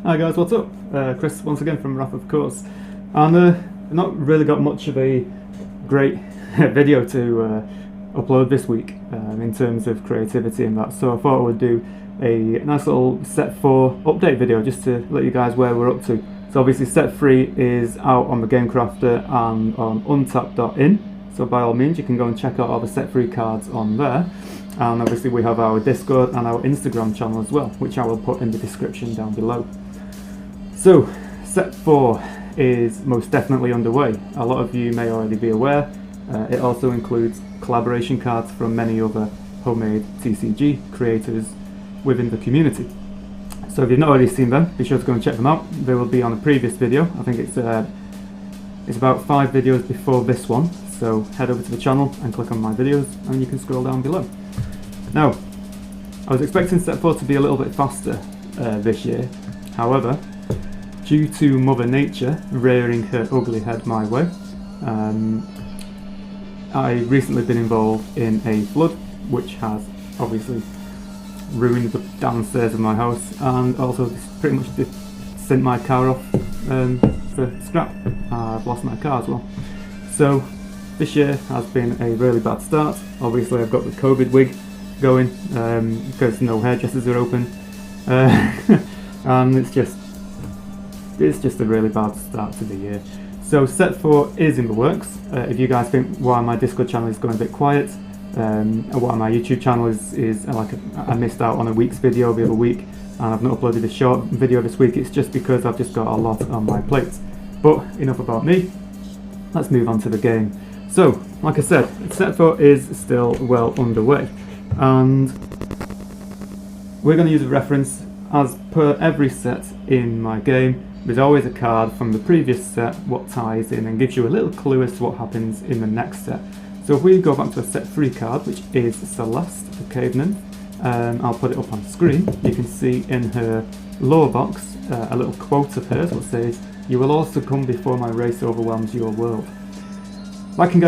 Hi guys, what's up? Chris once again from Wrath of Course, and I've not really got much of a great video to upload this week in terms of creativity and that, so I thought I would do a nice little set 4 update video just to let you guys where we're up to. So obviously set 3 is out on the Game Crafter and on untap.in, so by all means you can go and check out all the set 3 cards on there. And obviously we have our Discord and our Instagram channel as well, which I will put in the description down below. So, set 4 is most definitely underway. A lot of you may already be aware. It also includes collaboration cards from many other homemade TCG creators within the community. So if you've not already seen them, be sure to go and check them out. They will be on a previous video. I think it's about 5 videos before this one. So head over to the channel and click on my videos and you can scroll down below. Now, I was expecting set 4 to be a little bit faster this year. However, due to Mother Nature rearing her ugly head my way, I've recently been involved in a flood which has obviously ruined the downstairs of my house and also pretty much sent my car off for scrap. I've lost my car as well. So this year has been a really bad start. Obviously I've got the COVID wig going because no hairdressers are open, and it's just a really bad start to the year. So set 4 is in the works. If you guys think why my Discord channel is going a bit quiet, and why my YouTube channel is like I missed out on a week's video the other week and I've not uploaded a short video this week, it's just because I've just got a lot on my plate. But enough about me, let's move on to the game. So, like I said, set 4 is still well underway, and we're going to use a reference. As per every set in my game, there's always a card from the previous set what ties in and gives you a little clue as to what happens in the next set. So if we go back to a set 3 card, which is Celeste, the Cave Nymph, I'll put it up on screen. You can see in her lore box a little quote of hers which says, "You will all succumb before my race overwhelms your world." That can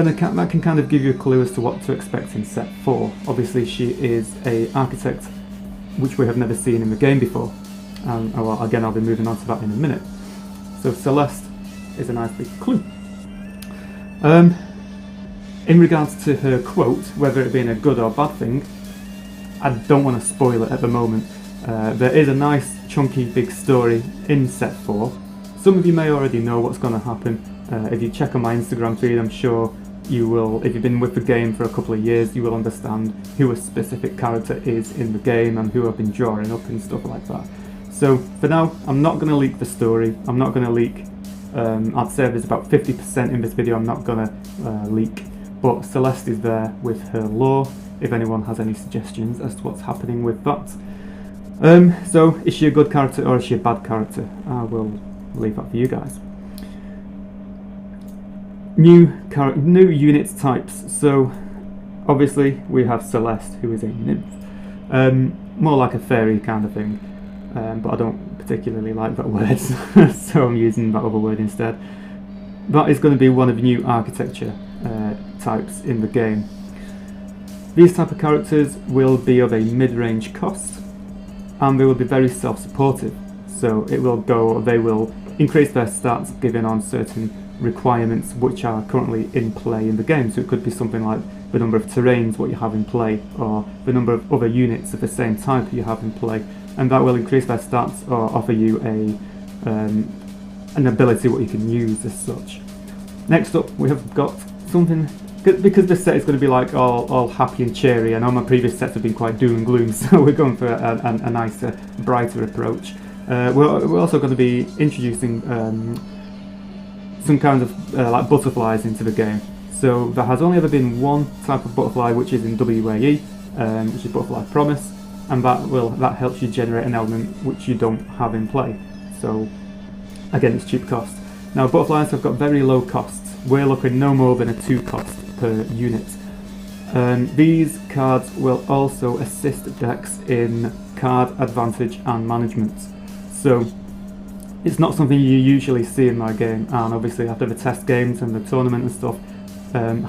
kind of give you a clue as to what to expect in set 4. Obviously she is an architect which we have never seen in the game before. Well, again, I'll be moving on to that in a minute. So Celeste is a nice big clue. In regards to her quote, whether it being a good or bad thing, I don't want to spoil it at the moment. There is a nice chunky big story in set 4. Some of you may already know what's going to happen. If you check on my Instagram feed, I'm sure you will, if you've been with the game for a couple of years, you will understand who a specific character is in the game and who I've been drawing up and stuff like that. So for now, I'm not going to leak the story. I'm not going to leak, I'd say there's about 50% in this video I'm not going to leak. But Celeste is there with her lore, if anyone has any suggestions as to what's happening with that. So is she a good character or is she a bad character? I will leave that for you guys. New unit types. So obviously we have Celeste, who is a nymph, more like a fairy kind of thing, but I don't particularly like that word, so I'm using that other word instead. That is going to be one of the new architecture types in the game. These type of characters will be of a mid-range cost, and they will be very self-supportive. So they will increase their stats given on certain requirements which are currently in play in the game. So it could be something like the number of terrains what you have in play, or the number of other units of the same type you have in play, and that will increase their stats or offer you an ability what you can use as such. Next up we have got something, because this set is going to be like all happy and cheery. I know my previous sets have been quite doom and gloom, so we're going for a nicer, brighter approach. We're also going to be introducing some kind of like butterflies into the game. So there has only ever been one type of butterfly, which is in WAE, which is Butterfly Promise, and that helps you generate an element which you don't have in play. So again, it's cheap cost. Now butterflies have got very low costs. We're looking no more than a 2 cost per unit. These cards will also assist decks in card advantage and management. So it's not something you usually see in my game, and obviously after the test games and the tournament and stuff,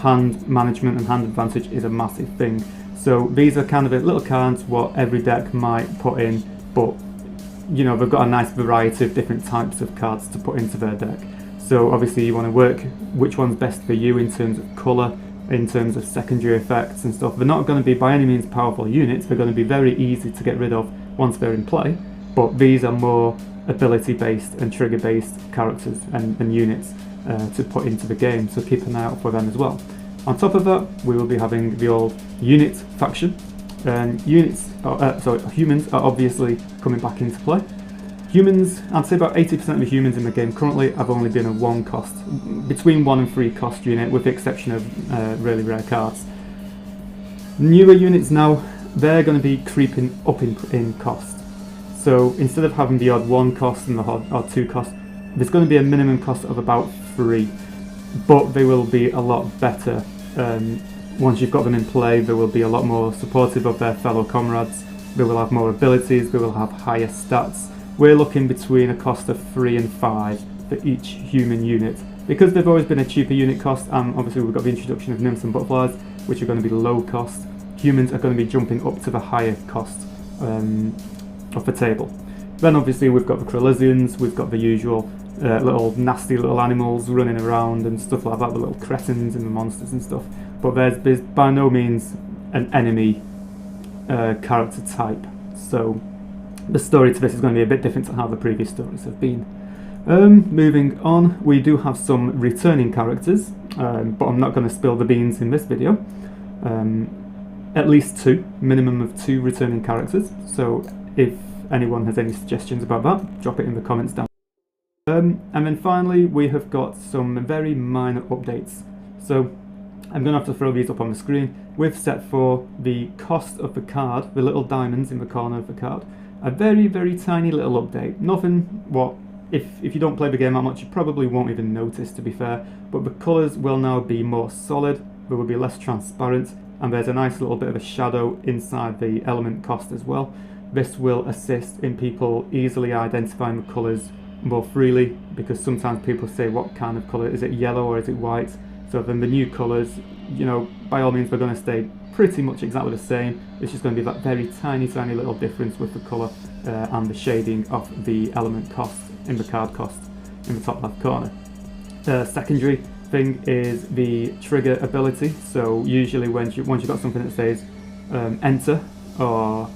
hand management and hand advantage is a massive thing. So these are kind of little cards what every deck might put in, but you know, they've got a nice variety of different types of cards to put into their deck. So obviously you want to work which one's best for you in terms of colour, in terms of secondary effects and stuff. They're not going to be by any means powerful units, they're going to be very easy to get rid of once they're in play, but these are more ability based and trigger based characters and units to put into the game, so keep an eye out for them as well. On top of that, we will be having the old unit faction, and humans are obviously coming back into play. Humans, I'd say about 80% of the humans in the game currently have only been a 1 cost, between 1 and 3 cost unit, with the exception of really rare cards. Newer units now, they're going to be creeping up in cost. So instead of having the odd 1 cost and the odd 2 cost, there's going to be a minimum cost of about 3, but they will be a lot better. Once you've got them in play, they will be a lot more supportive of their fellow comrades, they will have more abilities, they will have higher stats. We're looking between a cost of 3 and 5 for each human unit. Because they've always been a cheaper unit cost, and obviously we've got the introduction of nymphs and butterflies, which are going to be low cost, humans are going to be jumping up to the higher cost of the table. Then obviously we've got the Krillisians, we've got the usual little nasty little animals running around and stuff like that, the little cretins and the monsters and stuff. But there's by no means an enemy character type, so the story to this is going to be a bit different to how the previous stories have been. Moving on, we do have some returning characters, but I'm not going to spill the beans in this video. At least 2, minimum of 2 returning characters, so if anyone has any suggestions about that, drop it in the comments down. And then finally we have got some very minor updates. So I'm going to have to throw these up on the screen. With set 4, the cost of the card, the little diamonds in the corner of the card, a very, very tiny little update. Nothing what, if you don't play the game that much, you probably won't even notice, to be fair, but the colours will now be more solid, they will be less transparent, and there's a nice little bit of a shadow inside the element cost as well. This will assist in people easily identifying the colours more freely, because sometimes people say what kind of colour, is it yellow or is it white? So then the new colours, you know, by all means they're going to stay pretty much exactly the same. It's just going to be that very tiny little difference with the colour and the shading of the element cost in the card cost in the top left corner. Secondary thing is the trigger ability. So usually once you've got something that says enter or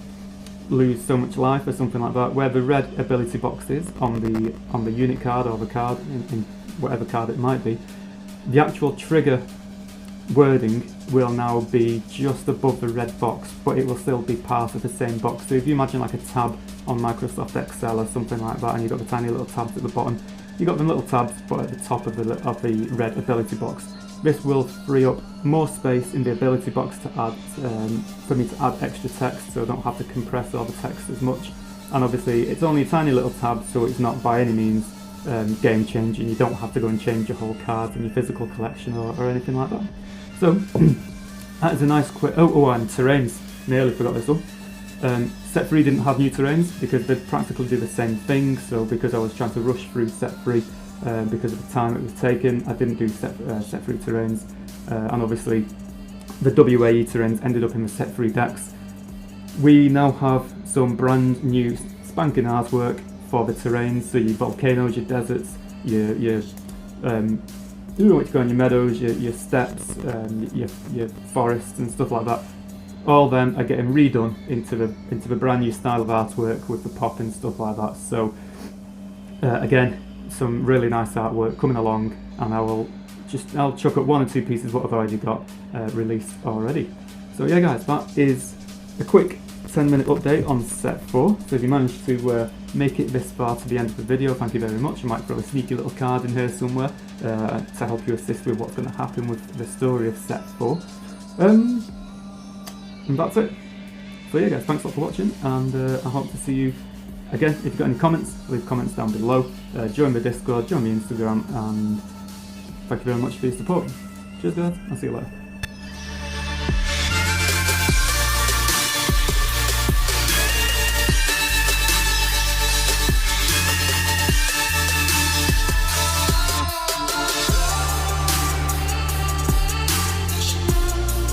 lose so much life or something like that, where the red ability box is on the unit card or the card in whatever card it might be, the actual trigger wording will now be just above the red box, but it will still be part of the same box. So if you imagine like a tab on Microsoft Excel or something like that, and you've got the tiny little tabs at the bottom, you've got the little tabs but at the top of the red ability box. This will free up more space in the ability box to add for me to add extra text, so I don't have to compress all the text as much. And obviously it's only a tiny little tab, so it's not by any means game changing. You don't have to go and change your whole cards in your physical collection or anything like that. So that is a nice quick. Oh, and terrains. Nearly forgot this one. Set 3 didn't have new terrains because they practically do the same thing. So because I was trying to rush through set 3 because of the time it was taken, I didn't do set 3 terrains. And obviously the WAE terrains ended up in the set 3 decks. We now have some brand new spanking artwork for the terrains. So your volcanoes, your deserts, your your meadows, your steppes, your forests and stuff like that. All them are getting redone into the brand new style of artwork with the pop and stuff like that. So again, some really nice artwork coming along, and I'll chuck up 1 or 2 pieces what I've already got released already. So yeah guys, that is a quick 10-minute update on set 4. So if you managed to make it this far to the end of the video, thank you very much. I might throw a sneaky little card in here somewhere to help you assist with what's going to happen with the story of set 4. And that's it. So yeah guys, thanks a lot for watching, and I hope to see you again. If you've got any comments, leave comments down below. Join the Discord, join the Instagram, and thank you very much for your support. Cheers guys, I'll see you later.